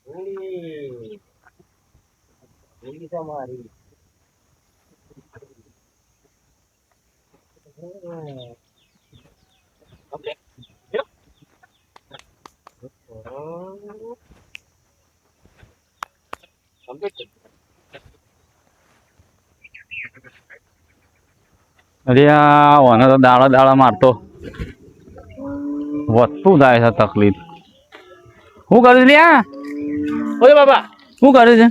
ભૂલી ભૂલી તમારી અરે આ ઓને તો દાડા દાડા મારતો વધતું જાય છે તકલીફ. શું કરું છે લ્યા? ઓય બાબા શું કરે છે?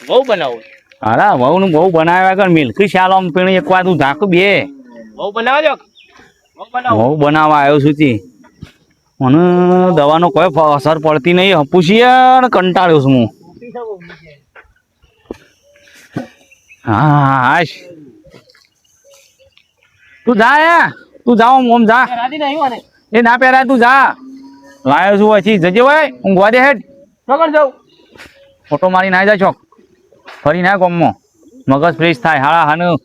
બહુ બનાવું અરે વહુ નું બહુ બનાવ્યા કર મિલકી શાલ આમ પીણી એક વાર તું ઝાંક બે બહુ બનાવજો બહુ બનાવું બહુ બનાવવા આવ્યો છું તી મને દવાનો કોઈ અસર પડતી નહીં હપુસી ને કંટાળ્યો છું હું. હા હાશ તું જા યા તું જાઓ ઓમ જા રાજી નહીં મને એ ના પહેરાય તું જા લાયો છું પછી જજે ભાઈ ઊંઘવા દે હેડ પકડ જાઉં ફોટો મારી ના જાય ચોક ફરી ના ગમમાં મગજ ફ્રેશ થાય હાડા હાનું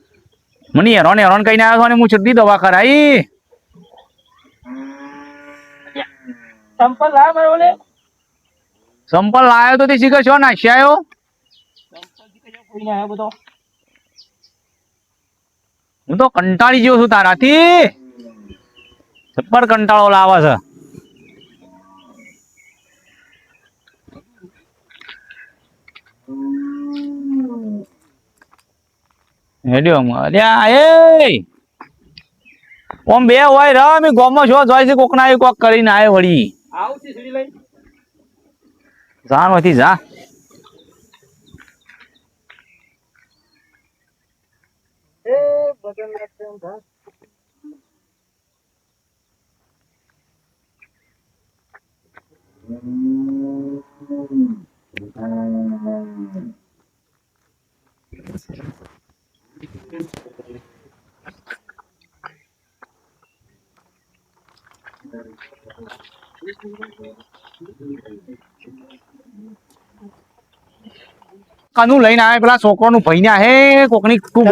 મને હેરોન હેરોન કહીને આવ્યો છો ને હું છેલ્લી દવા કરાઈ સંપલ લાવ મારો ઓલે સંપલ લાયો તો તે શીખર છો નાખી આવ્યો સંપલ થી કયો કોઈ ના બધો હું તો કંટાળી ગયો છું તારાથી જબ્બર કંટાળો લાવે છે. હેડ્યો અલ્યા એ ઓમ બે હોય ર મે ગોમમાં છો જોઈ છે કોક ના કોક કરીને આય વળી આવું છે સીડી લઈ જા નથી જા એ બટન નાખશે ઘાસ કનું લઈને આવે પેલા છોકરાનું ભૈયા હે કોકની તું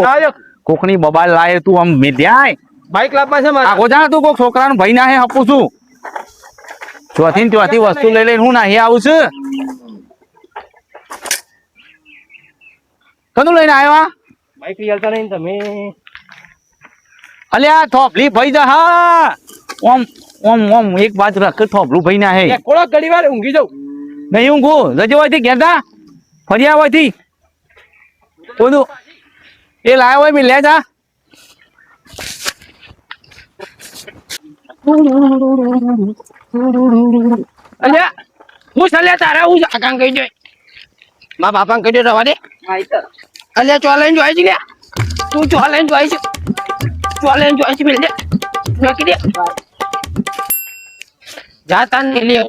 કોકની બબાલ લાય તું આમ મેધ્યાય બાઈક લાવવા છે મારે આગો જા તું કોક છોકરાનું ભઈ ના હે આપું છું ચોથી ને ચોથી વસ્તુ લઈ લઈને હું નાહી આવું છું. કનું લઈને આવ્યા બાઈક લઈ આવતા નહીં તમે અલ્યા થોભલી ભઈ જા હા ઓમ ઓમ ઓમ એક બાજુ રખ થોભલું ભઈ ના હે કોળો ઘડી વાર ઊંઘી જાઉં નહીં ઊંઘું જજો હોય થી ઘેરતા ફર્યા હોય થી બધું એ લાયો હોય મેં લે જા અલ્યા હું સલ્યા તારા હું આકાંગ કહી દે મારા બાપાને કહી દે રવા દે અલ્યા ચોલેન્જ જોઈ છે લ્યા તું ચોલેન્જ જોઈ છે ચોલેન્જ જોઈ છે મિલ દે નાખી દે જા તાન નહીં લે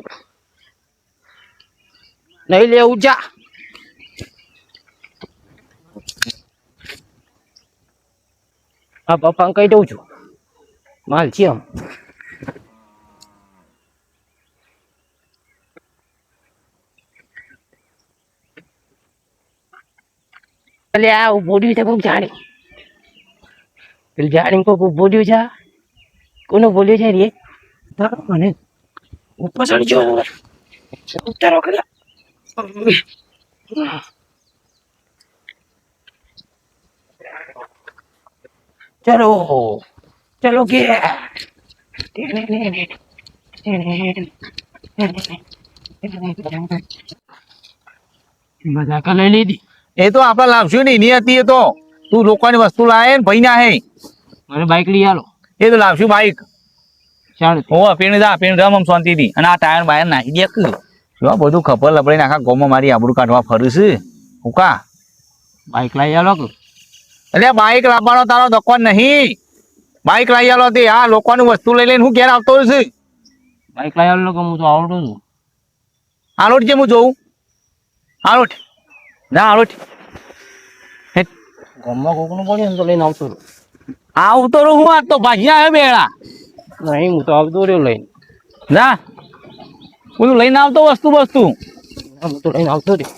નહીં લેવું જા હા પપ્પાને કહી દઉં છું માલ છે આમ એટલે આ ઉભો રહ્યું છે કોક જાણે પેલું જાણી કોક ઉભો રહ્યું છે કોનું બોલ્યું છે રે મને ઉપર ચડી ગયો ઉતારો કર્યા ચલો ચલો કે મજાક લઈ લીધી એ તો આપડે લાવશું ને એની હતી એ તો તું લોકોની વસ્તુ લાવે ને ભાઈ ના હે મને બાઈક લઈ આલો એ તો લાવશું બાઈક ચાલ હો પીણ રમ આમ શાંતિથી અને આ ટાયર બાયર નાખી દે જો બધું ખબર લપડીને આખા ગોમાં મારી આબરૂ કાઢવા ફરું છે હુકા બાઈક લઈ આલો કે એટલે બાઈક લાવવાનો તારો દુકાન નહીં બાઈક લઈ આલો તે આ લોકોની વસ્તુ લઈ લઈને હું ઘેર આવતો હોઉં છું બાઈક લઈ આલો કે હું તો આવડું છું આલોટ છે હું જોઉં આલોટ ના આલોટ ગામમાં કોકનું પડ્યું ને તો લઈને આવતો રહ્યો આવતો રહું હું આ તો ભાજી આવ્યો બેડા નહીં હું તો આવતો રહ્યો લઈને ના બધું લઈને આવતો વસ્તુ હું તો લઈને આવતો રહ્યો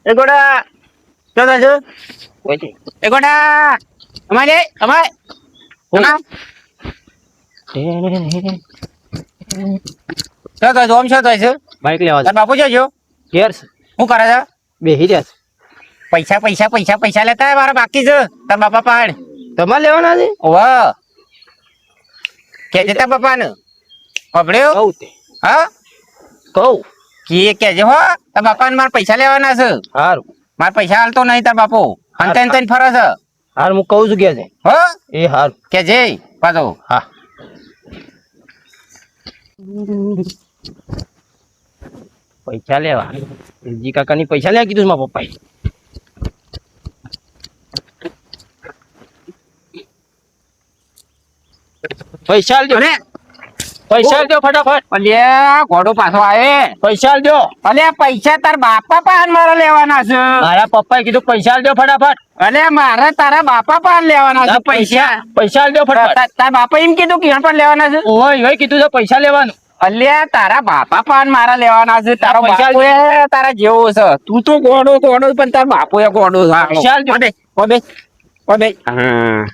એ ગોડા શું થાય છે? એ ગોડા અમારે અમારે શું થાય છે? ઓમ શું થાય છે? બાઈક લેવા તાર બાપુ છે ઘેર શું કરે છે? બેહી રહ્યા પૈસા પૈસા પૈસા પૈસા લેતા હોય મારા બાકી છે તાર બાપા પાડ તમારે લેવાના છે વાહ કેજે તાર બાપાને પકડ્યો કહું તે હા કહું કેજે હો તાર બાપાને મારા પૈસા લેવાના છે હારું મારા પૈસા હાલતો નહીં તાર બાપુ અંતે અંતે ફરે છે હાર હું કહું છું કે છે હો એ હારું કેજે પાછો હા પૈસા લેવા જી કાકાની પૈસા લેવા કીધું છે મારા પપ્પાએ પૈસા આલજો પૈસા આલજો ફટાફટ અલ્યા ઘોડો પાછો આવે પૈસા આલજો અલ્યા પૈસા તાર બાપા પાન મારે લેવાના છે મારા પપ્પાએ કીધું પૈસા આલજો ફટાફટ અલ્યા મારે તારા બાપા પાન લેવાના છે પૈસા પૈસા આલજો ફટાફટ તાર બાપા એમ કીધું કે પણ લેવાના છે ઓય કીધું છે પૈસા લેવાનું અલ્યા તારા બાપા પાન મારા લેવાના છે તારો પૈસા બાપુ એ તારા જેવો છે તું તો ગોડો પણ તાર બાપુ એ ગોડો છે પૈસા આલજો. ઓબે હા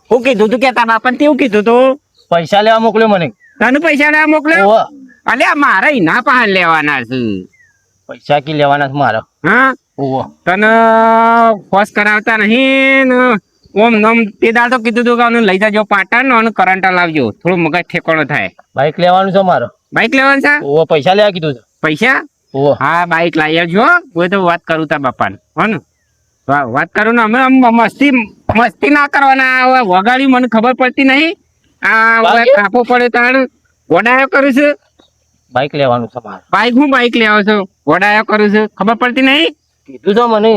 હું કીધું તું કે તારા બાપા તેવું કીધું તું પૈસા લેવા મોકલ્યો મને તને પૈસા લેવા મોકલ્યો ઓવા અલ્યા મારે એના પાન લેવાના છે પૈસા કી લેવાના છે મારા હા ઓવા તને ફોસ કરાવતા નહીં ને ઓમ નમ તે દાડ તો કીધું તું કે આને લઈ જાજો પાટણ અને કરંટ લાવજો થોડું મગજ ઠેકાણો થાય બાઈક લેવાનું છે મારો બાઈક લેવાનું છે ઓવા પૈસા લેવા કીધું છે પૈસા ઓવા હા બાઈક લાવી આવજો હું તો વાત કરું તા બાપાને હો ને વાત કરું ને અમે આમ મસ્તી ના કરવાના હવે વગાડી મને ખબર પડતી નહીં આ હવે બાકી? કાપો પડે તાણ ગોડાયો કરું છું બાઈક લેવાનું છે મારે હું બાઈક લેવા છું ગોડાયો કરું છું ખબર પડતી નહીં કીધું છે મને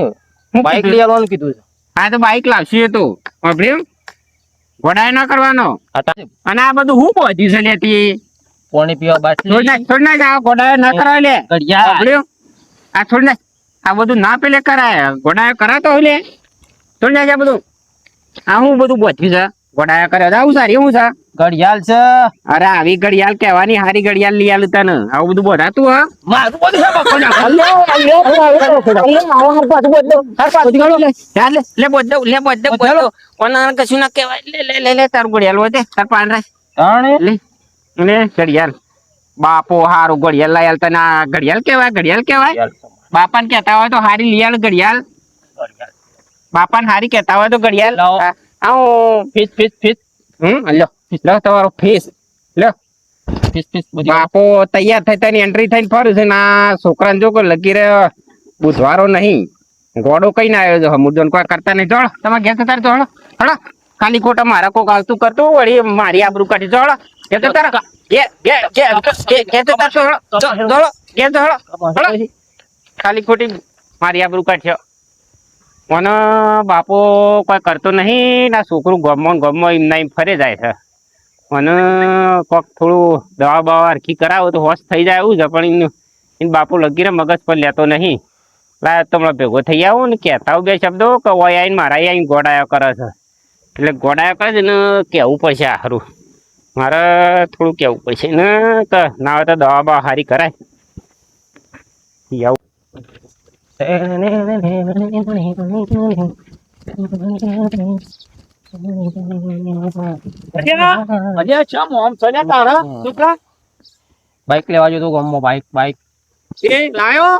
હું બાઈક કીધું? લઈ આવવાનું કીધું છે હા તો બાઈક લાવશું એ તો વાપર્યું ગોડાયો ના કરવાનો અત્યારે અને આ બધું હું પહોંચ્યું છે લેતી પાણી પીવા બાટલી થોડ ના આ ગોડાયો ના કરાય લે ઘડિયાળ વાપર્યું આ થોડ ના આ બધું ના પેલે કરાય ગોડાયો કરાતો હોય લે થોડ ના આ બધું આ હું બધું પહોંચ્યું છે ગોડાયો કર્યો આવું સારી હું છે ઘડિયાળ છે અરે આવી ઘડિયાળ કહેવાની હારી ઘડિયાળ લઈ આલું તને આવું બધું બોધાતું હા મારું બધું છે બાપા. કશું ના કહેવાય લે તારું ઘડિયાળ હોય તાર પાન રાખ તાણે લે લે ઘડિયાળ બાપો હારું ઘડિયાળ લઈ આલ તને આ ઘડિયાળ કેવાય ઘડિયાળ છે બાપાને કહેતા હોય તો હારી લઈ આલ ઘડિયાળ ઘડિયાળ. બાપાને હારી કહેતા હોય તો ઘડિયાળ લાવો. આવું ફીસ લો તમારો ફીસ લો ફીસ બધી બાપો તૈયાર થઈ તને એન્ટ્રી થઈને ફરું છે ને આ છોકરાને જો કોઈ લગી રહ્યો બુધવારો નહીં ગોડો કઈ ના આવ્યો છે મુદ્દો કોઈ કરતા નહીં જોડો તમારે ઘેર જતા રહો હળો ખાલી ખોટા મારા કોક આવતું કરતું વળી મારી આબરૂ કાઢી જોડો ઘેર જતા રહો ઘેર જતા જોડો ઘેર તો હળો ખાલી ખોટી મારી આબરૂ કાઢ્યો મને બાપો કોઈ કરતો નહીં ના છોકરું ગમો એમના એમ ફરે જાય છે મને કોક થોડું દવા બવા હરખી કરાવો તો હોશ થઈ જાય એવું છે પણ એને બાપુ લગી રે મગજ પર લેતો નહીં લાય તો હમણાં ભેગો થઈ આવું ને કહેતા આવું બે શબ્દો કે ઓય આવીને મારા આવીને ગોડાયો કરે છે એટલે ગોડાયો કરે છે ને કહેવું પડશે સારું મારે થોડું કહેવું પડશે ને તો ના હોય તો દવા બવા હારી કરાય આવું બાઈક લેવા જતો ગામમાં બાઈક લાયો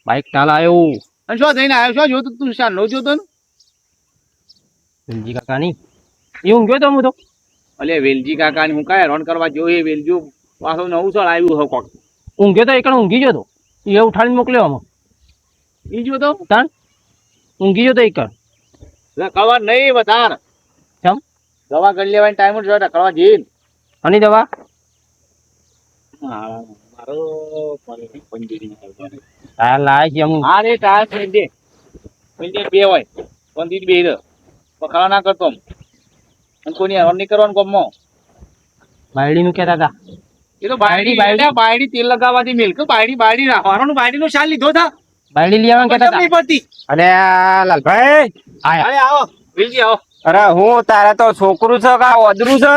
બાઈક ના લાયો શું થઈને આવ્યો શું જોતું તું શાનો જોતો ને વેલજી કાકાની એ ઊંઘ્યો તો હું તો અલે વેલજી કાકા હું કાંઈ હેરાન કરવા જોઈએ વેલજી પાછો નવું સળ આવ્યું હો કોક ઊંઘ્યો તો એકણ ઊંઘી ગયો તો એ ઉઠાડીને મોકલ્યો આમાં ઈ જોતો તાણ ઊંઘી ગયો તો એકણ રખડવા નહીં વધાર ચમ દવા કરી લેવાની ટાઈમ જ રખડવા જઈને અને દવા મારો પંજરી આ લાય છે અમુક હા રે ટાયર પંજે બે હોય પંજરી બે પકડા ના કરતો અને કોની હેરાન નહીં કરવાનું ગમમાં બાયડીનું કહેતા હતા એ તો બાયડી તેલ લગાવવાથી મિલ્ક બાયડી રાખવાનું બાયડીનો શાલ લીધો થા બાયડી લઈ આવવાનું કહેતા નહીં હતા પડતી અરે લાલભાઈ આયા અરે આવો વેલજી આવો અરે હું તારે તો છોકરું છે કે ઓદરું છે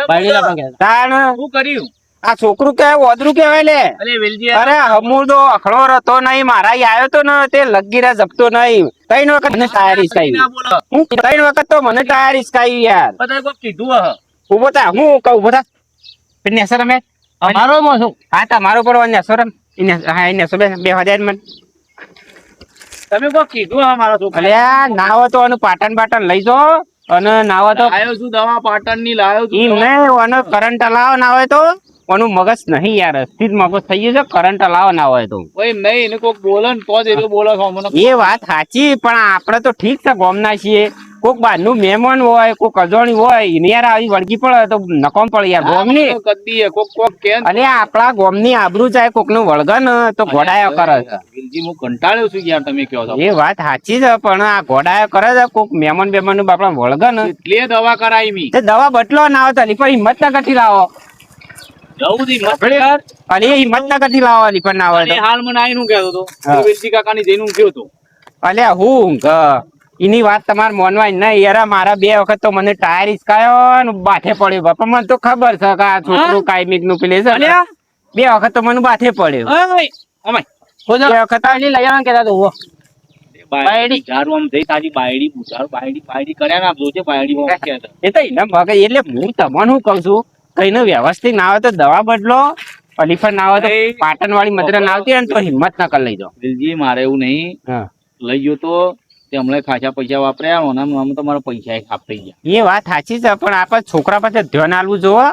બાયડી લાવવાનું કહેતા તાણ શું કર્યું આ છોકરું કહેવાય ઓદરું કહેવાય લે. અલે વેલજી અરે હમુદો અખડો રતો નહીં મારા ઈ આવ્યો તો ને તે લગીરા જપતો નહીં. 3 વખત મને ટાયર હિસકાવી. ના બોલો હું 3 વખત તો મને ટાયર હિસકાવી યાર. બધાય કોક કીધું હ ઉભો થા હું કહું ઉભો થા. പിന്നെ સર અમે અમારો માં શું હા તમારો પણ વન્ય સર ઇને હા ઇને સો બે 2000 મન. તમે કોક કીધું હ મારા છોકરા અલ્યા નાવો તો અનુ પાટણ બાટણ લઈ જો અને નાવો તો લાયો છું દવા પાટણ ની લાયો છું ઈ ને ઓનો કરંટ લાવો ના હોય તો ઓનું મગજ નહીં યાર સ્થિર મગજ થઈ ગયું છે કરંટ લાવો ના હોય તો. ઓય નહીં એને કોક બોલે ને તો જ એ બોલે છે અમને એ વાત સાચી પણ આપણે તો ઠીક છે ગોમના છીએ કોક બહારનું મહેમાન હોય કોક અજાણી હોય એને યાર આવી વળગી પડે તો નકોમ પડે યાર ગોમની. કદી કોક કોક કે અરે આપણા ગોમની આબરૂ જાય કોક નું વળગન તો ઘોડાયો કરે છે. વેલજી હું કંટાળ્યો છું યાર તમે કહો છો એ વાત સાચી છે પણ આ ઘોડાયો કરે છે કોક મહેમાન બેમાન નું બાપડા વળગન એટલે દવા કરાવી મી તે દવા બદલો ના આવે તો અલી પણ હિંમત ના કથી લાવો. જવું દી મત યાર અરે હિંમત ના કથી લાવો અલી પણ ના આવે અને તો. હાલ મને આઈનું કહેતો તો હા. વેલજી કાકાની જઈને હું ગયો તો અલ્યા હું એની વાત તમારે માનવાય નહીં યાર મારા 2 વખત તો મને ટાયર હિસકાયો ને બાથે પડ્યો બાપા મને તો ખબર છે કે આ છોકરું કાયમિક નું પેલે છે ને. અલ્યા 2 વખત તો મને બાથે પડ્યો. ઓય અમાય 2 વખત આ લઈ આવવાનું કહેતા તો ઉભો. બાયડી જારું આમ જઈ તાજી બાયડી પૂછાર બાયડી કર્યા ના જોજે બાયડી માં કહેતા એ તો એના મગજ એટલે હું તમને શું કઉ છું કઈને વ્યવસ્થિત ના આવે તો દવા બદલો અલીફર ના આવે તો એ પાટણ વાળી મદરા ના આવતી હોય ને તો હિંમત ના કરી લઈ જાઓ. વેલજી મારે એવું નહીં હા લઈ ગયો તો તે હમણાં ખાસા પૈસા વાપર્યા આમ તમારા પૈસા ખાપ થઈ ગયા એ વાત સાચી છે પણ આપણે છોકરા પાસે ધ્યાન આલવું જોવો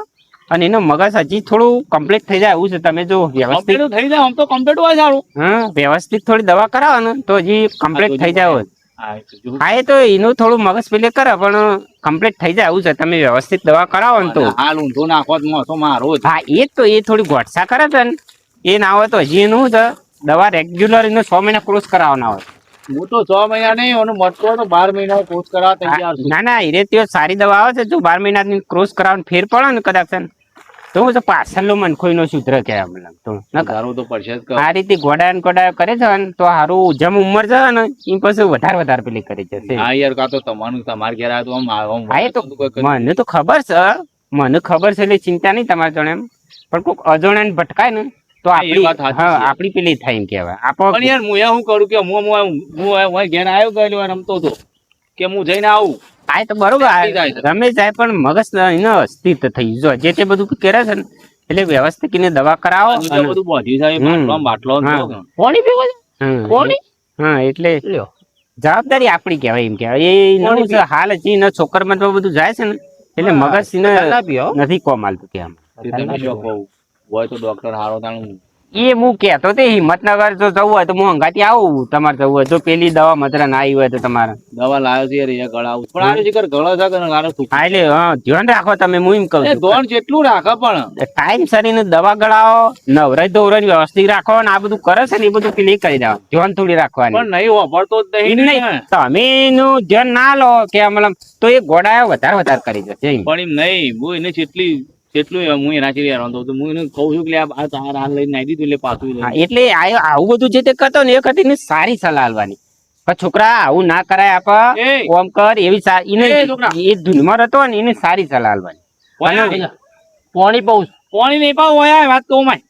અને એનું મગજ હજી થોડું કમ્પ્લીટ થઈ જાય એવું છે તમે જો વ્યવસ્થિત કમ્પ્લીટ થઈ જાય આમ તો કમ્પ્લીટ હોય સારું હા વ્યવસ્થિત થોડી દવા કરાવો ને તો હજી કમ્પ્લીટ થઈ જાય. હા એ તો જો. હા એ તો એનું થોડું મગજ પેલે કરે પણ કમ્પ્લીટ થઈ જાય એવું છે તમે વ્યવસ્થિત દવા કરાવો ને તો. હાલ ઊંધો નાખો તો મોસો મારો જ હા એ જ તો એ થોડી ગોઠસા કરે છે ને એ ના હોય તો હજી એનું શું છે દવા રેગ્યુલર એનો 6 મહિના કોર્સ કરાવવાના હોય. હું તો 6 મહિના નહીં એનું મટકો તો 12 મહિના કોર્સ કરાવવા તૈયાર છું ના ના એ તે સારી દવા આવે છે જો 12 મહિનાની ક્રોસ કરાવવાનો ફેર પડે ને કદાચ છે ને તો હું પાછળ મનખોઈ નો સૂત્ર કહેવાય મને તો તારું તો પડશે જ કર. આ રીતે ગોડાયન ગોડાયો કરે છે ને તો હારું જેમ ઉંમર છે ને એમ પછી વધારે પેલી કરી જશે. હા યાર કાં તો તમારે ઘેર આવ્યો તો આમ હા એ તો કોઈ કરે. મને તો ખબર છે એટલે ચિંતા નહીં તમારે જોડે એમ પણ કોઈક અજાણ્યાને ભટકાય ને તો હા, એ વાત સાચી છે. આપણી પેલી થાય એમ કહેવાય પણ યાર હું શું કરું કે હું ઘેર આવ્યો ગયેલો અને રમતો હતો કે હું જઈને આવું આ તો બરોબર થઈ જાય છે. રમે જાય પણ મગજ એનો સ્થિત થઈ જો જે તે બધું કરે છે ને એટલે વ્યવસ્થિત એને દવા કરાવો આ તો બધું બોધ્યું છે હમ. બાટલો હા. કોણી પીવો છે હમ. કોણી હા એટલે લ્યો. જવાબદારી આપણી કહેવાય એમ કહેવાય એ નવું છે હાલ હજી એનો છોકરમાં તો બધું જાય છે ને એટલે મગજ એને ના પીવો નથી કોમ હાલતું કે આમ તે તમે શું કહો હોય તો ડોક્ટર હારો તાણું એ હું કેતો તે હિંમતનગર જો જવું હોય તો હું હંગાથી આવું તમારે જવું હોય જો પેલી દવા મતરા ના આવી હોય તો તમારે દવા લાવ્યો છે યાર એ ગળાવું પણ આનું જીકર ગળો છે કે ગારો થૂક હા એટલે હા ધ્યાન રાખો તમે હું એમ કહું એ છું દોણ જેટલું રાખે પણ ટાઈમ સરીને દવા ગળાવો નવરાઈ ધોવરાઈ વ્યવસ્થિત રાખો અને આ બધું કરે છે ને એ બધું પેલી કરી દેવા ધ્યાન થોડી રાખવાની પણ નહીં વાપરતો જ એમ નહીં નહીં તમે એનું ધ્યાન ના લો કે મતલબ તો એ ગોડાયો વધારે કરી જશે એમ. પણ એમ નહીં હું એને જેટલું હું એના ચીડી હેરાન થઉં હું એને કહું છું કે આ તાર હાલ લઈને નાઈ દીધું એટલે પાછું લઈને. હા, એટલે આવું બધું જે તે કરતો ને એ વખતે એને સારી સલાહ આલવાની પણ છોકરા આવું ના કરાય આપ એ! ઓમ કર એવી એ છોકરા! એ ધૂનમાં હતો ને એને સારી સલાહ આલવાની પોણી પોણી પાઉં પોણી નહીં પાઉં હોય આ વાત કહું માય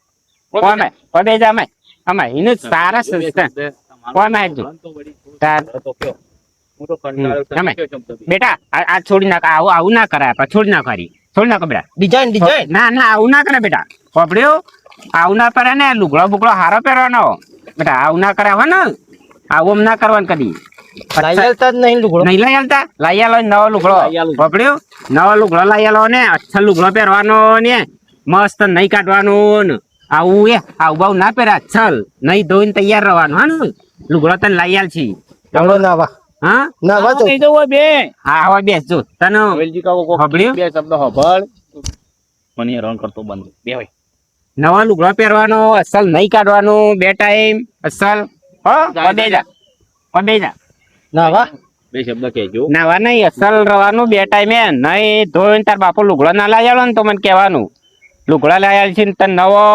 ઓમે પદે જ અમાય એને સારા સંસ્કાર ઓમે જ તાર અમે. બેટા આ છોડી નાખ આવું ના કરાય આપ છોડી નાખ બેટા ડિઝાઇન ના આવું ના કરે બેટા પકડ્યો આવું ના કરે ને લુગડો બુગડો હારો પહેરવાનો બેટા આવું ના કરે ને આવું ના કરવાનું કદી નહીં લુગડો નહીં લઈ આવતા લઈ આલો નવો લુગડો લઈ આલું. પકડ્યો નવો લુગડો લઈ આલો ને અચ્છા લુગડો પહેરવાનો ને મસ્ત નહીં કાઢવાનું ને આવું બાવું ના પહેરા અચ્છલ નહીં ધોઈને તૈયાર રહેવાનું હા ને લુગડો તને લઈ આલ છી નાવા હા નાવા તો નહીં જવું હોય બે હા હવે બેસજો તને હવેલજી કાકો કોક સાંભળ્યું? બે શબ્દ સાંભળ મને હેરાન કરતો બંધ બે ભાઈ નવા લુગડો પહેરવાનો અસલ નહીં કાઢવાનું બે ટાઈમ અસલ હો બે જા નાવા બે શબ્દ કહેજો નાવા નહીં અસલ રવાનું બે ટાઈમે નહીં ધોઈને તાર બાપુ લુગડો ના લઈ આવો ને તો મને કહેવાનું લુગડો લઈ આવેલ છે ને તને નવો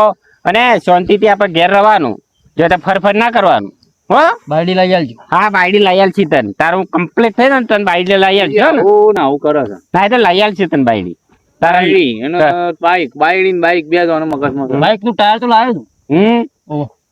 અને શાંતિથી આપણે ઘેર રહેવાનું જો તે ફરફર ના કરવાનું હો બાયડી લઈ આવજો હા બાયડી લઈ આલ છે તને તારું કમ્પ્લીટ થઈ ને તને બાયડી લઈ આવજો ને આવું ને આવું કરે છે ના એ તો લઈ આલ છે તને બાયડી બાયડી અને બાયડી ને બાઈક બે જવાનું મગજમાં છે. બાઈક નું ટાયર તો લાવ્યો છું.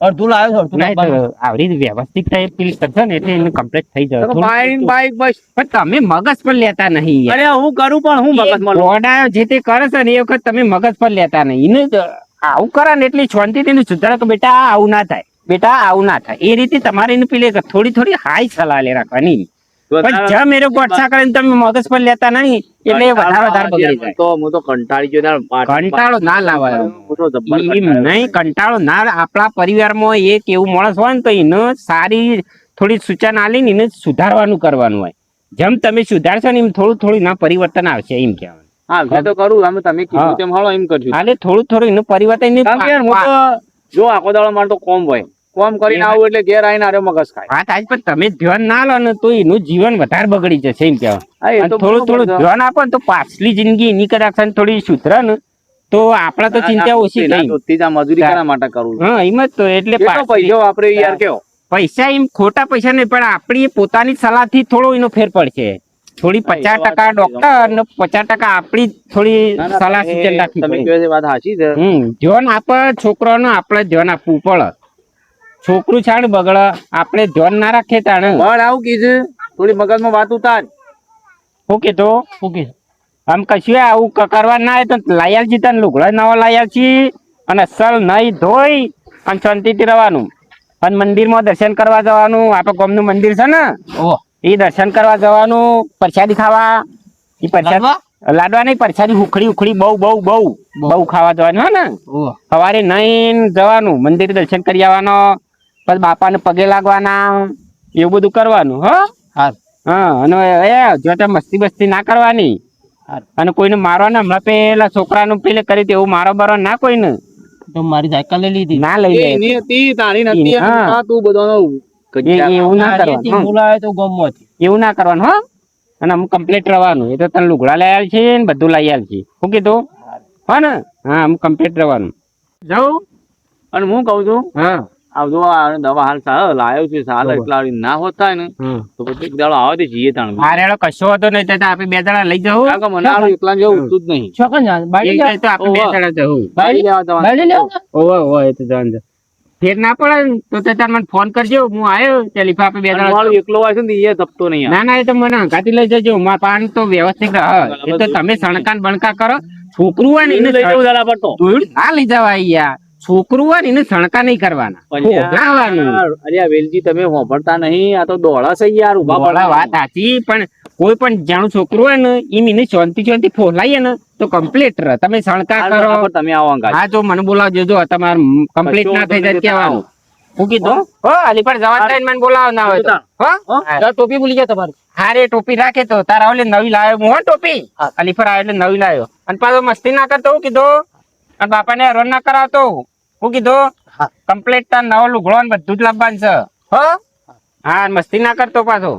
અડધું લાવ્યો છું, અડધું નહીં તો આવડી રીતે વ્યવસ્થિત થાય પેલી કરશો ને એટલે એનું કમ્પ્લીટ થઈ જાય તો બાયડી ને બાઈક બસ. પણ તમે મગજ પર લેતા નહીં યાર. અરે હું કરું પણ હું મગજમાં લઉં? ગોડા જે તે કરે છે ને એ વખત તમે મગજ પર લેતા નહીં. એને આવું કરે ને એટલી શાંતિથી એને સુધારો કે બેટા આ આવું ના થાય, બેટા આ આવું ના થાય. એ રીતે તમારે એને પેલી થોડી થોડી હાઈ સલાહ લે રાખવાની. પણ જ્યાં મેરે ગોઠસા કરે ને તમે મગજ પર લેતા નહીં એટલે એ વધારે બગડી જાય. તો હું તો કંટાળી ગયો યાર. કંટાળો ના લાવાય. હું તો જબ્બર એમ કંટાળ્યો. નહીં કંટાળો ના. આપણા પરિવારમાં એક એવું માણસ હોય ને તો એને સારી થોડી સૂચના આલીને એને સુધારવાનું કરવાનું હોય. જેમ તમે સુધારશો ને એમ થોડું થોડું ના પરિવર્તન આવશે એમ કહેવાનું. હા મેં તો કરું અમે તમે કીધું તેમ હાલો એમ કરજો. હાલે થોડું થોડું એનું પરિવર્તન એને કારણ કે યાર હું તો જો આખો દાડો મારે તો કોમ હોય, કોમ કરીને આવું એટલે ઘેર આવીને આરે મગજ ખાય. વાત આજ પણ તમે ધ્યાન ના લો ને તો એનું જીવન વધારે બગડી જશે એમ કહેવાય. હા, એ અને તો થોડું બરોબર થોડું છે. ધ્યાન આપો ને તો પાછલી જિંદગી એની કદાચ થોડી સુધરે ને તો આપણા તો ચિંતા ઓછી એના થઈ. જોડથી જ આ મજૂરી કેના માટે કરું છું? હા એમ જ તો એટલે કેટલો પાછલી- પૈસો વાપરે યાર કેવો? પૈસા એમ ખોટા પૈસા નહીં પણ આપણી પોતાની સલાહથી થોડો એનો ફેર પડશે. થોડી હા, એ તો 50% વાત ડોક્ટર ને 50% આપણી થોડી ના, ના, સલાહ તમે- સૂચન રાખવી તમે પડે. કહો છો એ વાત સાચી છે. ધ્યાન આપે છોકરાને આપણે ધ્યાન આપવું પડે. છોકરું છાડ બગડે આપણે ધ્યાન ના રાખીએ તાણે પણ આવું કીધું થોડી મગજમાં વાત ઉતાર. ઓકે તો ઓકે આમ કશું આવું કરવા ના આવે તો લાયાલજી તને લુગડા નવા લાયાલજી અને સલ નહીં ધોઈ અને શાંતિથી રહેવાનું અને મંદિરમાં દર્શન કરવા જવાનું. આપણે ગામનું મંદિર છે ને એ દર્શન કરવા જવાનું. પ્રસાદી ખાવા એ પ્રસાદ લાડવા નહીં પ્રસાદી ઉખડી ઉખડી બહુ બહુ બહુ બહુ ખાવા જવાનું હે ને. સવારે નહીં જવાનું મંદિર દર્શન કરી આવવાનો પછી બાપાને પગે લાગવાના એવું બધું કરવાનું. હા અને જો તે મસ્તી બસ્તી ના કરવાની અને કોઈને મારવાના. હમણાં પેલા છોકરાનું પેલે કરી તેવું મારો બારો ના કોઈને તો મારી સાયકલ લઈ લીધી. ના લઈ એ જાય. એની હતી તારી નથી. હા. આ તું બધાનો એવું ના કરવાનું. બોલાવે તો ગમત. એવું ના કરવાનું હો. અને અમુક કમ્પ્લીટ રહેવાનું. એ તો તને લુગડા લઈ આલ છે ને બધું લઈ આલ છે. શું કીધું હો ને? હા અમુક કમ્પ્લીટ રહેવાનું. જાઉં અને હું કઉ છું હા આવજો આ દવા હાલ સારો લાવ્યો છે સાલ એટલા વાળી ના હોત થાય ને તો પછી એક દાડો આવે તો જઈએ તાણ. આ રેડો કશો હતો નહીં તો આપણે બે જણા લઈ જવું. કારણ કે મને આવું એકલા જેવું ઉઠતું જ નહીં. છોકન જા બાઈક એક તો આપણે બે ઓહો. જણા જવું. બાઈ લેવા જવાનું. બાઈક લેવો ઓહો ઓહો એ તો જવાનું છે. ફેર ના પડે ને તો તે તાર મને ફોન કરજો. હું આવ્યો ત્યાં લીફા આપણે બે અને જણા મારું એકલો હોય છે ને એ ધપતો નહીં આવે. ના ના એ તો મને હંકાથી લઈ જજો. મારા પાન તો વ્યવસ્થિત રહે. એ તો તમે સણકાન બણકા કરો. છોકરું હોય ને એને લઈ જવું દાડા પર તો. દોયડું ના લઈ જવાય યાર. છોકરું હોય ને એને સણકા નહીં કરવાના. પણ ખોગલાવાનું. યાર, અરે આ વેલજી તમે હોભળતા નહીં. આ તો દોડા છે યાર ઉભા બોલા વાત સાચી પણ કોઈ પણ જાણું છોકરું હોય ને એમ એને શાંતિ શાંતિ ફોલાઈએ ને તો કમ્પ્લીટ રહે. તમે સણકા કરો. તમે આવો અંગાત. હા જો મને બોલાવજો. જો તમારે કમ્પ્લીટ ના થઈ જાય કેવાનું. હું કીધું હો અલી પર જવા દે મને બોલાવ ના હોય તો હો ટોપી ભૂલી ગયા તમારી. હારે ટોપી રાખે તો તારા ઓલે નવી લાવ્યો હું હો ટોપી. અલી પર આવ્યો એટલે નવી લાવ્યો. અને પાછો મસ્તી ના કરતો હું કીધું. અને બાપાને હેરાન ના કરાવતો હું કીધું. કમ્પ્લીટ તાર નવો લુગડો ને બધું જ લાવવાનું છે હો. હા મસ્તી ના કરતો પાછો.